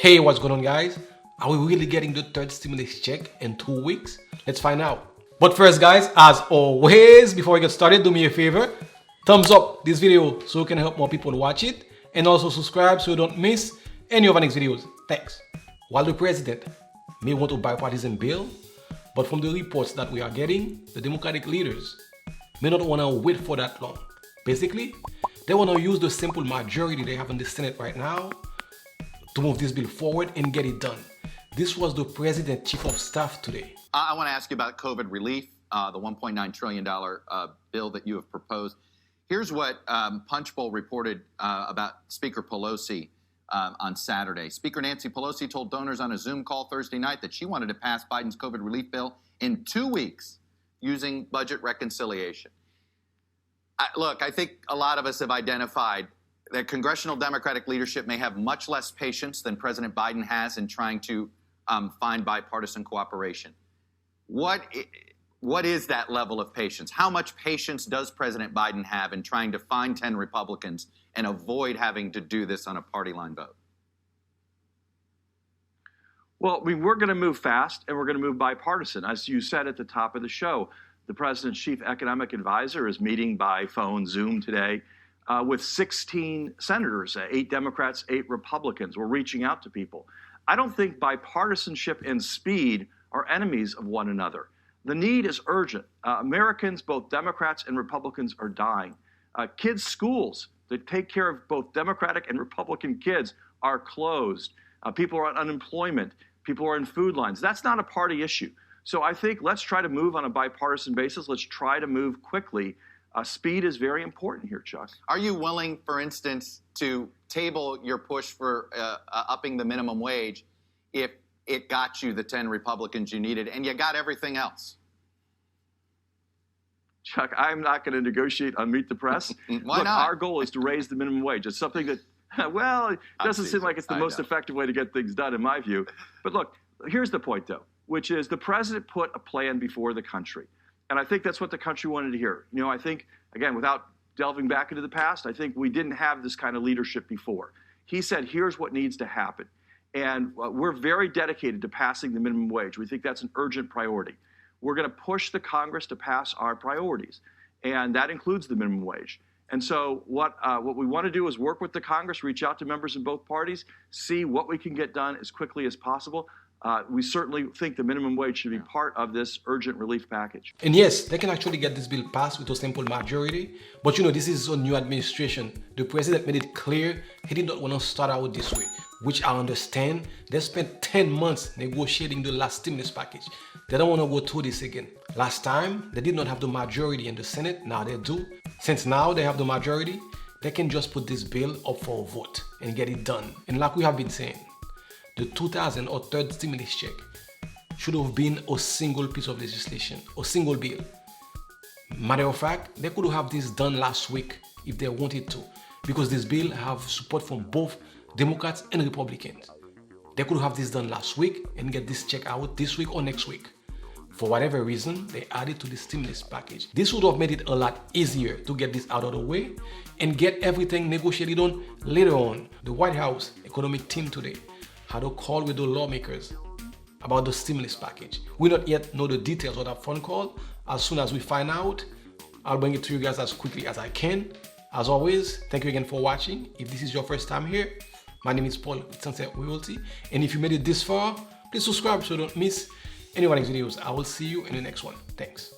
Hey, what's going on, guys? Are we really getting the third stimulus check in 2 weeks? Let's find out. But first, guys, as always, before we get started, do me a favor. Thumbs up this video so we can help more people watch it. And also subscribe so you don't miss any of our next videos. Thanks. While the president may want a bipartisan bill, but from the reports that we are getting, the Democratic leaders may not want to wait for that long. Basically, they want to use the simple majority they have in the Senate right now to move this bill forward and get it done. This was the President Chief of Staff today. I want to ask you about COVID relief, the $1.9 trillion bill that you have proposed. Here's what Punchbowl reported about Speaker Pelosi on Saturday. Speaker Nancy Pelosi told donors on a Zoom call Thursday night that she wanted to pass Biden's COVID relief bill in 2 weeks using budget reconciliation. Look, I think a lot of us have identified that congressional Democratic leadership may have much less patience than President Biden has in trying to find bipartisan cooperation. What is that level of patience? How much patience does President Biden have in trying to find 10 Republicans and avoid having to do this on a party line vote? Well, we're going to move fast and we're going to move bipartisan. As you said at the top of the show, the president's chief economic advisor is meeting by phone, Zoom today, with 16 senators, 8 Democrats, 8 Republicans. We're reaching out to people. I don't think bipartisanship and speed are enemies of one another. The need is urgent. Americans, both Democrats and Republicans, are dying. Kids' schools that take care of both Democratic and Republican kids are closed. People are on unemployment. People are in food lines. That's not a party issue. So I think let's try to move on a bipartisan basis. Let's try to move quickly. Speed is very important here, Chuck. Are you willing, for instance, to table your push for upping the minimum wage if it got you the 10 Republicans you needed and you got everything else? Chuck, I'm not going to negotiate on Meet the Press. Why Look, not? Our goal is to raise the minimum wage. It's something that, well, it doesn't seem like it's the most effective way to get things done, in my view. But look, here's the point, though, which is the president put a plan before the country. And I think that's what the country wanted to hear. You know, I think, again, without delving back into the past, I think we didn't have this kind of leadership before. He said, here's what needs to happen. And we're very dedicated to passing the minimum wage. We think that's an urgent priority. We're going to push the Congress to pass our priorities, and that includes the minimum wage. And so what we want to do is work with the Congress, reach out to members in both parties, see what we can get done as quickly as possible. We certainly think the minimum wage should be part of this urgent relief package. And yes, they can actually get this bill passed with a simple majority. But you know, this is a new administration. The president made it clear he did not want to start out this way, which I understand. They spent 10 months negotiating the last stimulus package. They don't want to go through this again. Last time, they did not have the majority in the Senate. Now they do. Since now they have the majority, they can just put this bill up for a vote and get it done. And like we have been saying, the 2000 or third stimulus check should have been a single piece of legislation, a single bill. Matter of fact, they could have this done last week if they wanted to, because this bill have support from both Democrats and Republicans. They could have this done last week and get this check out this week or next week. For whatever reason, they added to the stimulus package. This would have made it a lot easier to get this out of the way and get everything negotiated on later on. The White House economic team today had a call with the lawmakers about the stimulus package. We don't yet know the details of that phone call. As soon as we find out, I'll bring it to you guys as quickly as I can. As always, thank you again for watching. If this is your first time here, my name is Paul with Sunset Realty. And if you made it this far, please subscribe so you don't miss any of our next videos. I will see you in the next one. Thanks.